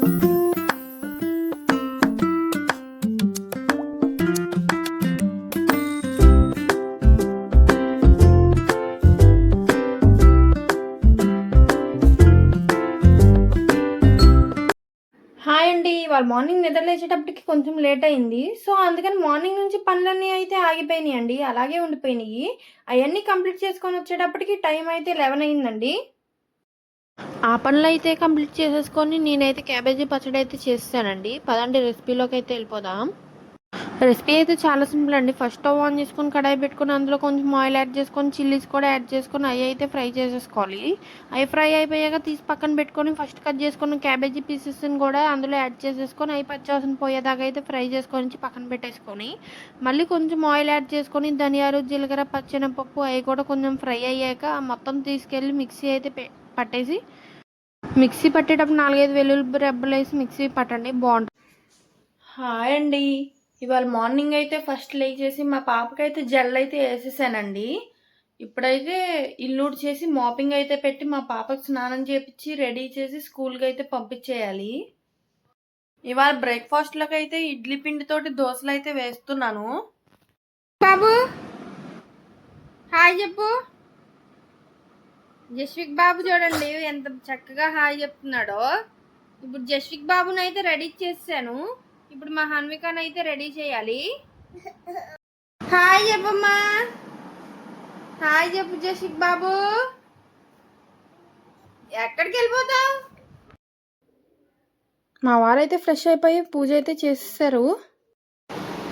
Hi అండి. ఇవాళ morning నిద్ర లేచేటప్పటికి కొంచెం లేట్ అయింది. సో, అందుకని మార్నింగ్ నుంచి పనులన్నీ అయితే ఆగిపోయినాయండి. అలాగే ఉండిపోయినాయి. అయన్నీ కంప్లీట్ చేసుకొని వచ్చేటప్పటికి టైం అయితే 11 అయిందండి. ఆ పనులైతే కంప్లీట్ చేసేసుకొని నేనైతే క్యాబేజీ పచ్చడి అయితే చేసేసానండి. పదండి రెసిపీలోకి అయితే వెళ్ళిపోదాం. రెసిపీ అయితే చాలా సింపుల్ అండి. ఫస్ట్ స్టవ్ ఆన్ చేసుకొని కడాయి పెట్టుకొని అందులో కొంచెం ఆయిల్ యాడ్ చేసుకొని చిల్లీస్ కూడా యాడ్ చేసుకొని అవి అయితే ఫ్రై చేసేసుకోవాలి. అవి ఫ్రై అయిపోయాక తీసి పక్కన పెట్టుకొని ఫస్ట్ కట్ చేసుకున్న క్యాబేజీ పీసెస్ని కూడా అందులో యాడ్ చేసేసుకొని అవి పచ్చివాసన పోయేదాకా అయితే ఫ్రై చేసుకొని పక్కన పెట్టేసుకొని మళ్ళీ కొంచెం ఆయిల్ యాడ్ చేసుకొని ధనియాలు జీలకర్ర పచ్చెనపప్పు అవి కూడా కొంచెం ఫ్రై అయ్యాక మొత్తం తీసుకెళ్ళి మిక్సీ అయితే పట్టేసి మిక్సీ పట్టేటప్పుడు 4-5 వెల్లుల్లి రెబ్బలు వేసి మిక్సీ పట్టండి, బాగుంటుంది. హాయ్ అండి. ఇవాళ మార్నింగ్ అయితే ఫస్ట్ లేచేసి మా పాపకైతే జెల్ అయితే వేసేసానండి. ఇప్పుడైతే ఇల్లు చేసి మాపింగ్ అయితే పెట్టి మా పాపకు స్నానం చేపించి రెడీ చేసి స్కూల్కి అయితే పంపించేయాలి. ఇవాళ బ్రేక్ఫాస్ట్లోకి అయితే ఇడ్లీ పిండితోటి దోశలు అయితే వేస్తున్నాను. బాబు హాయ్ చెప్పు. జస్విక్ బాబు చూడండి ఎంత చక్కగా హాయ్ చెప్తున్నాడో. ఇప్పుడు జస్విక్ బాబుని అయితే రెడీ చేసాను. ఇప్పుడు మా హన్వికను అయితే రెడీ చేయాలి. హాయ్ చెప్పమ్మా. హాయ్ చెప్పు జస్విక్ బాబు. ఎక్కడికి వెళ్ళిపోతావు? మా వారైతే ఫ్రెష్ అయిపోయి పూజ అయితే చేసేసారు.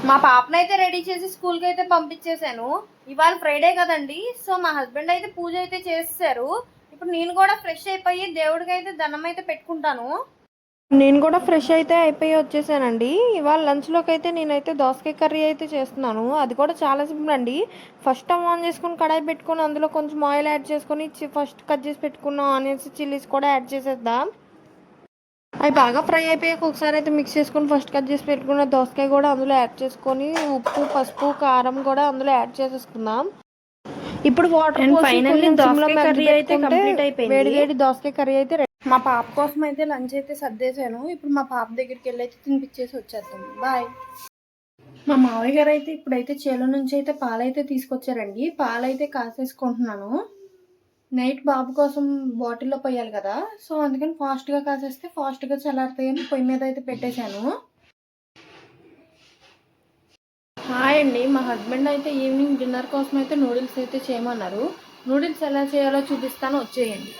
మా పాపనైతే రెడీ చేసి స్కూల్కి అయితే పంపించేశాను. ఇవాళ ఫ్రైడే కదండి, సో మా హస్బెండ్ అయితే పూజ అయితే చేసేసారు. ఇప్పుడు నేను కూడా ఫ్రెష్ అయిపోయి దేవుడికి అయితే దండం అయితే పెట్టుకుంటాను. నేను కూడా ఫ్రెష్ అయితే అయిపోయి వచ్చేసానండి. ఇవాళ లంచ్లోకి అయితే నేనైతే దోసకాయ కర్రీ అయితే చేస్తున్నాను. అది కూడా చాలా సింపుల్ అండి. ఫస్ట్ స్టవ్ ఆన్ చేసుకొని కడాయి పెట్టుకొని అందులో కొంచెం ఆయిల్ యాడ్ చేసుకొని ఫస్ట్ కట్ చేసి పెట్టుకున్న ఆనియన్స్ చిల్లీస్ కూడా యాడ్ చేసేద్దాం. అవి బాగా ఫ్రై అయిపోయాక ఒకసారి అయితే మిక్స్ చేసుకొని ఫస్ట్ కట్ చేసి పెట్టుకున్న దోసకాయ కూడా అందులో యాడ్ చేసుకొని ఉప్పు పసుపు కారం కూడా అందులో యాడ్ చేసేసుకుందాం. ఇప్పుడు వాటర్ ఫైనల్లీ దోసకాయ కర్రీ అయితే కంప్లీట్ అయిపోయింది. వేడి వేడి దోసకాయ కర్రీ అయితే రెడీ. మా పాప కోసం అయితే లంచ్ అయితే సర్దేశాను. ఇప్పుడు మా పాప దగ్గరికి వెళ్ళి అయితే తినిపించేసి వచ్చేద్దాం. బాయ్. మా మావయ్య గారు అయితే ఇప్పుడైతే చేలో నుంచి అయితే పాలైతే తీసుకొచ్చారండి. పాలైతే కాసేసుకుంటున్నాను. నైట్ బాబు కోసం బాటిల్లో పోయాలి కదా, సో అందుకని ఫాస్ట్గా కాసేస్తే ఫాస్ట్గా చల్లారుతాయని పొయ్యి మీద అయితే పెట్టేశాను. హాయ్ అండి. మా హస్బెండ్ అయితే ఈవినింగ్ డిన్నర్ కోసం అయితే నూడిల్స్ అయితే చేయమన్నారు. నూడిల్స్ ఎలా చేయాలో చూపిస్తాను, వచ్చేయండి.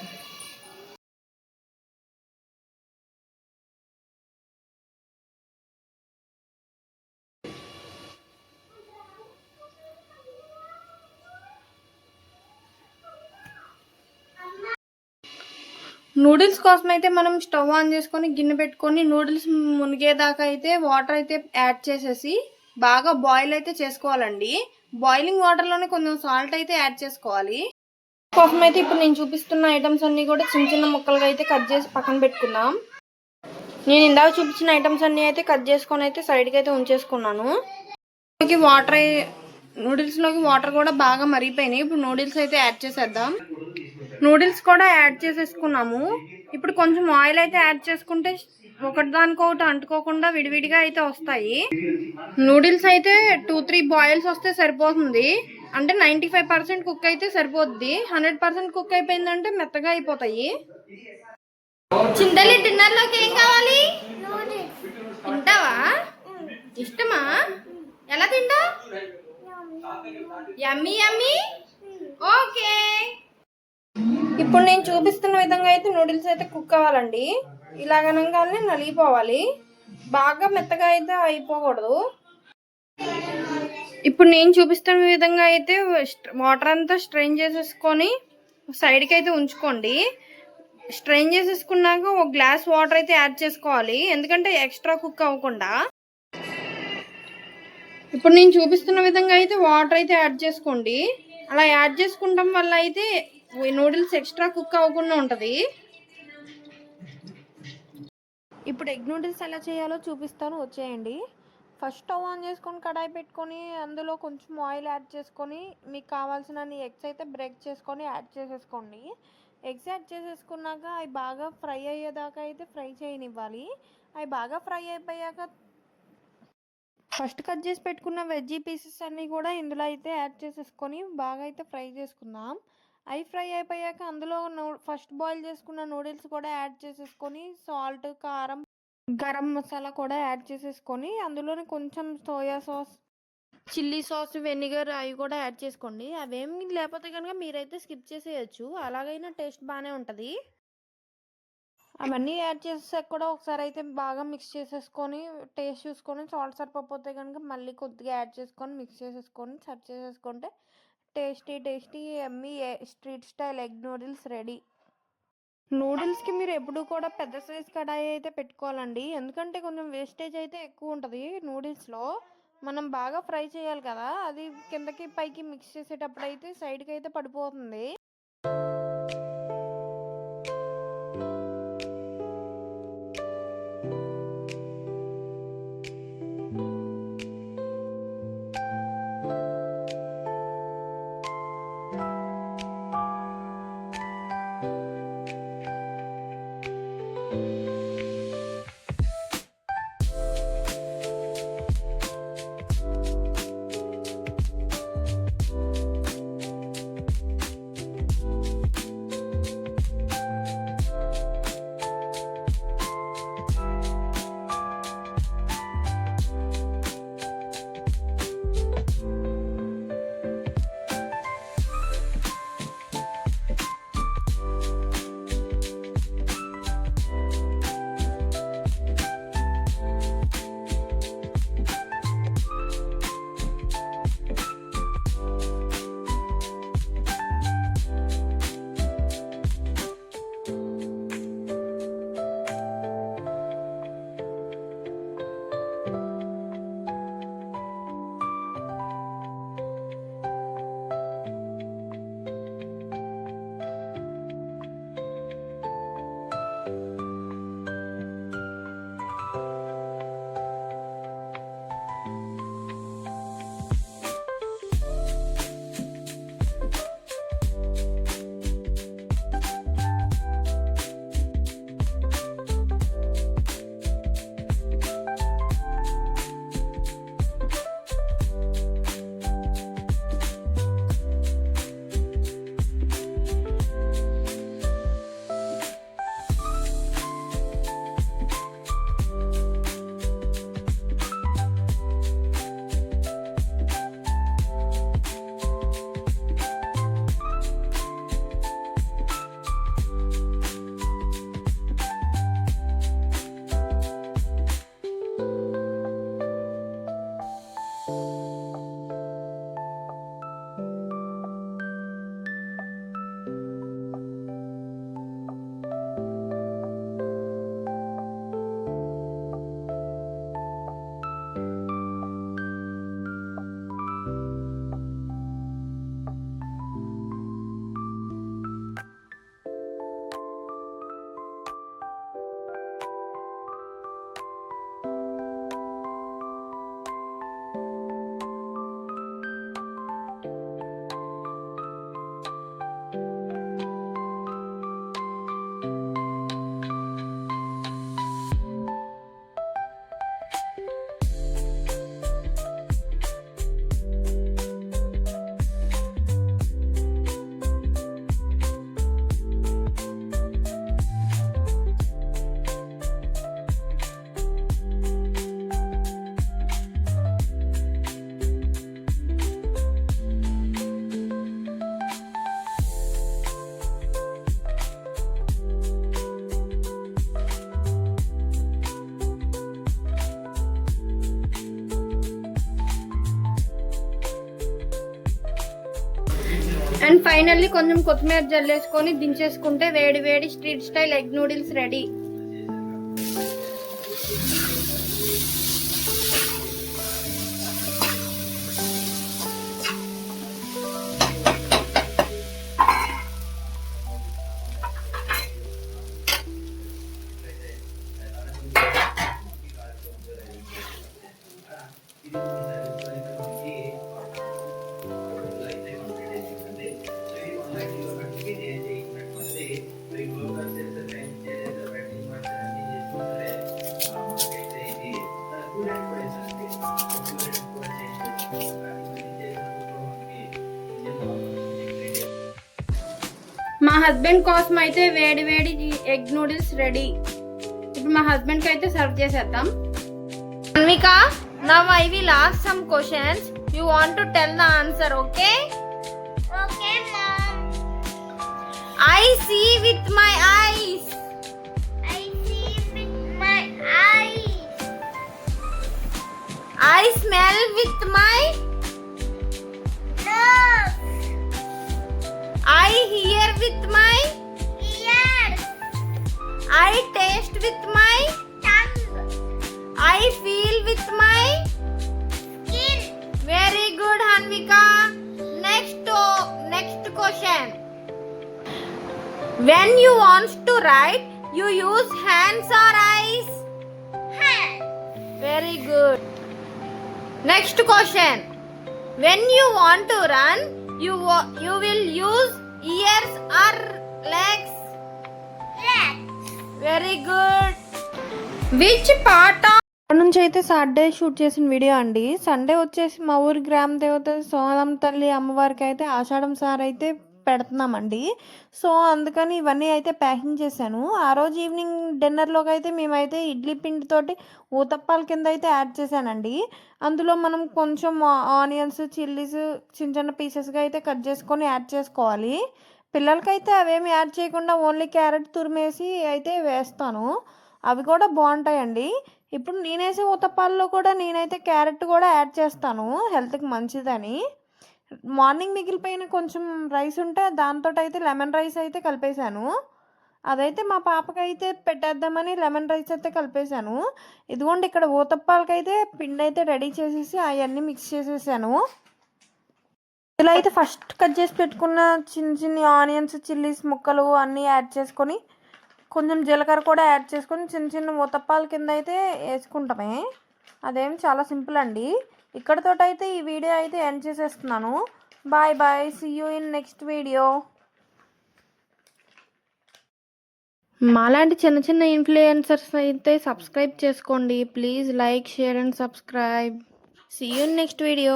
నూడిల్స్ కోసం అయితే మనం స్టవ్ ఆన్ చేసుకొని గిన్నె పెట్టుకొని నూడిల్స్ మునిగేదాకా అయితే వాటర్ అయితే యాడ్ చేసేసి బాగా బాయిల్ అయితే చేసుకోవాలండి. బాయిలింగ్ వాటర్లోనే కొంచెం సాల్ట్ అయితే యాడ్ చేసుకోవాలి. కోసం అయితే ఇప్పుడు నేను చూపిస్తున్న ఐటమ్స్ అన్నీ కూడా చిన్న చిన్న ముక్కలుగా అయితే కట్ చేసి పక్కన పెట్టుకుందాం. నేను ఇందాక చూపించిన ఐటమ్స్ అన్నీ అయితే కట్ చేసుకొని అయితే సైడ్కి అయితే ఉంచేసుకున్నాను. నూడిల్స్లోకి వాటర్ కూడా బాగా మరిగిపోయినాయి. ఇప్పుడు నూడిల్స్ అయితే యాడ్ చేసేద్దాం. నూడిల్స్ కూడా యాడ్ చేసేసుకున్నాము. ఇప్పుడు కొంచెం ఆయిల్ అయితే యాడ్ చేసుకుంటే ఒకటిదానికొకటి అంటుకోకుండా విడివిడిగా అయితే వస్తాయి. నూడిల్స్ అయితే 2-3 బాయిల్స్ వస్తే సరిపోతుంది. అంటే 95% కుక్ అయితే సరిపోద్ది. 100% కుక్ అయిపోయిందంటే మెత్తగా అయిపోతాయి. చింతలి డిన్నర్లోకి ఏం కావాలి? తింటావా? ఇష్టమా? ఎలా తింటావు? యమ్మీ యమ్మీ. ఓకే. ఇప్పుడు నేను చూపిస్తున్న విధంగా అయితే నూడిల్స్ అయితే కుక్ అవ్వాలండి. ఇలాగనగానే నలిగిపోవాలి, బాగా మెత్తగా అయితే అయిపోకూడదు. ఇప్పుడు నేను చూపిస్తున్న విధంగా అయితే వాటర్ అంతా స్ట్రెయిన్ చేసేసుకొని సైడ్కి అయితే ఉంచుకోండి. స్ట్రెయిన్ చేసేసుకున్నాక ఒక గ్లాస్ వాటర్ అయితే యాడ్ చేసుకోవాలి, ఎందుకంటే ఎక్స్ట్రా కుక్ అవ్వకుండా. ఇప్పుడు నేను చూపిస్తున్న విధంగా అయితే వాటర్ అయితే యాడ్ చేసుకోండి. అలా యాడ్ చేసుకుంటాం వల్ల అయితే నూడిల్స్ ఎక్స్ట్రా కుక్ అవ్వకుండా ఉంటుంది. ఇప్పుడు ఎగ్ నూడిల్స్ ఎలా చేయాలో చూపిస్తాను, వచ్చేయండి. ఫస్ట్ స్టవ్ ఆన్ చేసుకొని కడాయి పెట్టుకొని అందులో కొంచెం ఆయిల్ యాడ్ చేసుకొని మీకు కావాల్సిన ఎగ్స్ అయితే బ్రేక్ చేసుకొని యాడ్ చేసేసుకోండి. ఎగ్స్ యాడ్ చేసేసుకున్నాక అవి బాగా ఫ్రై అయ్యేదాకా అయితే ఫ్రై చేయనివ్వాలి. అవి బాగా ఫ్రై అయిపోయాక ఫస్ట్ కట్ చేసి పెట్టుకున్న వెజ్జీ పీసెస్ అన్నీ కూడా ఇందులో అయితే యాడ్ చేసేసుకొని బాగా అయితే ఫ్రై చేసుకుందాం. అవి ఫ్రై అయిపోయాక అందులో ఫస్ట్ బాయిల్ చేసుకున్న నూడిల్స్ కూడా యాడ్ చేసేసుకొని సాల్ట్, కారం, గరం మసాలా కూడా యాడ్ చేసేసుకొని అందులోనే కొంచెం soya sauce, chilli sauce, vinegar అవి కూడా యాడ్ చేసుకోండి. అవేమి లేకపోతే కనుక మీరైతే స్కిప్ చేసేయచ్చు. అలాగైనా టేస్ట్ బాగానే ఉంటుంది. అవన్నీ యాడ్ చేసాక కూడా ఒకసారి అయితే బాగా మిక్స్ చేసేసుకొని టేస్ట్ చూసుకొని సాల్ట్ సరిపోతే కనుక మళ్ళీ కొద్దిగా యాడ్ చేసుకొని మిక్స్ చేసేసుకొని సర్వ్ చేసేసుకుంటే tasty yummy street style egg noodles ready. నూడిల్స్కి మీరు ఎప్పుడు కూడా పెద్ద సైజ్ కడాయి అయితే పెట్టుకోవాలండి. ఎందుకంటే కొంచెం వేస్టేజ్ అయితే ఎక్కువ ఉంటుంది నూడిల్స్లో. మనం బాగా ఫ్రై చేయాలి కదా, అది కిందకి పైకి మిక్స్ చేసేటప్పుడు అయితే సైడ్కి అయితే పడిపోతుంది. అండ్ ఫైనల్లీ కొంచెం కొత్తిమీర జల్లేసుకొని దించేసుకుంటే వేడి వేడి street style egg noodles ready. మా హస్బెండ్ కోసం అయితే వేడి వేడి ఎగ్ నూడిల్స్ రెడీ. ఇప్పుడు మా హస్బెండ్కి అయితే సర్వ్ చేసేద్దాం. Anvika, now I will ask some questions. You want to tell the answer, okay? Okay, Mom. I see with my eyes. I see with my eyes. I smell with my Nose. I hear with my Ears. I taste with my Tongue. I feel with my Skin. very good, Hanvika. Next question. When you want to write, you use hands or eyes? Hand. Very good. Next question. When you want to run, you will use ears or legs? Legs. Very good. Which part of నుంచి అయితే Saturday shoot చేసిన video అండి. Sunday వచ్చేసి మా ఊరి గ్రామ దేవత సోనం తల్లి అమ్మవారికి అయితే ఆషాఢం సార్ అయితే పెడుతున్నామండి. సో అందుకని ఇవన్నీ అయితే ప్యాకింగ్ చేశాను. ఆ రోజు ఈవినింగ్ డిన్నర్లోకి అయితే మేమైతే ఇడ్లీ పిండితోటి ఊతప్పాల కింద అయితే యాడ్ చేశానండి. అందులో మనం కొంచెం ఆనియన్స్, చిల్లీస్ చిన్న చిన్న పీసెస్గా అయితే కట్ చేసుకొని యాడ్ చేసుకోవాలి. పిల్లలకైతే అవేమి యాడ్ చేయకుండా ఓన్లీ క్యారెట్ తురిమేసి అయితే వేస్తాను. అవి కూడా బాగుంటాయండి. ఇప్పుడు నేనేసే ఊతప్పాల్లో కూడా నేనైతే క్యారెట్ కూడా యాడ్ చేస్తాను, హెల్త్కి మంచిదని. మార్నింగ్ మిగిలిపోయిన కొంచెం రైస్ ఉంటే దాంతో అయితే లెమన్ రైస్ అయితే కలిపేశాను. అదైతే మా పాపకైతే పెట్టేద్దామని లెమన్ రైస్ అయితే కలిపేశాను. ఇదిగోండి, ఇక్కడ ఊతప్పాలకైతే పిండి అయితే రెడీ చేసేసి అవన్నీ మిక్స్ చేసేసాను. ఇలా అయితే ఫస్ట్ కట్ చేసి పెట్టుకున్న చిన్న చిన్న ఆనియన్స్, చిల్లీస్ ముక్కలు అన్నీ యాడ్ చేసుకొని కొంచెం జీలకర్ర కూడా యాడ్ చేసుకొని చిన్న చిన్న ఊతప్పాల కింద అయితే వేసుకుంటామే. అదేం చాలా సింపుల్ అండి. ఇక్కడతోటైతే ఈ వీడియో అయితే ఎండ్ చేసేస్తున్నాను. Bye bye, see you in next video. మాలాంటి చిన్న చిన్న ఇన్ఫ్లుయెన్సర్స్ అయితే సబ్స్క్రైబ్ చేసుకోండి please. Like, share and subscribe. See you in next video.